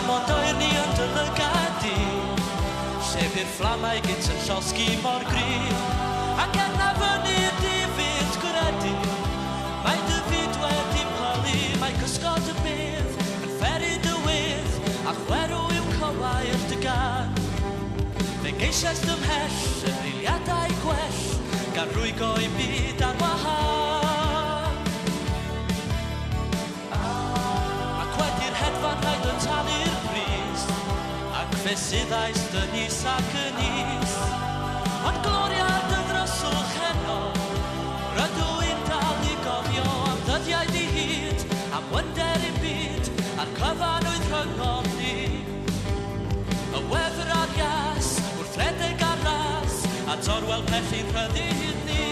ond oer ni yn dylygadu, sef i'r fflamau gynt yn llosgi mor gryf, ac yna fyny difyd gwredu. Mae dy fyd wedi poli, mae cysgod y bydd, yn fferi dy wydd, a chwerw yw cywai'r dy gan. Fe geisiais dymhell, y briliadau gwell, gan rwygo i byd ar wahân. Ac wedi'r hedfan rhaid yn talu'r bris, ac fe syddais dyn is ac yn is. Ond Gloria dy ddryswch heno, rydw i'n dal i gofio am ddyddiau di hyd, am wynder i byd, a'r cyfanwydd rhyngom ni. Y wefr ar ias, wrth redeg ar ras, a torwel pechu'n rhyddid ni.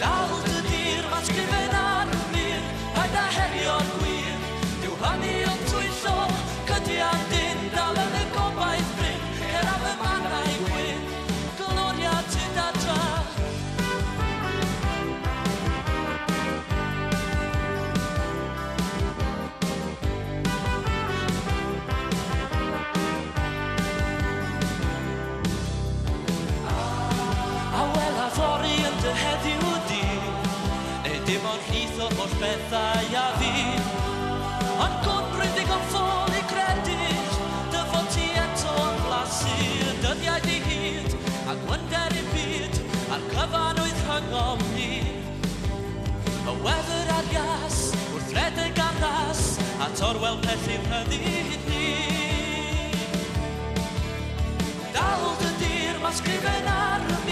Dal dydi'r ma'n sgrifen ar y mir, rhaid a herio'r gwir, dyw hynny o'n twyllo, cydiad dyn dal yn y gobaith bryn, cer am y mannau gwyn, Gloria Tyrd Adref. Dy heddiw di, neu dim ond llith o'r holl bethau a fi. Ond gwrwydd ddigon ffôl i credu, dy fod ti eto yn blasu y dyddiau di hyd, ac wynder i byd, a'r cyfanwydd rhyngom ni. Y wefr ar ias, wrth redeg ar ras, a torwel pechu'n rhyddid ni. Dal dydi'r ma'n sgrifen ar y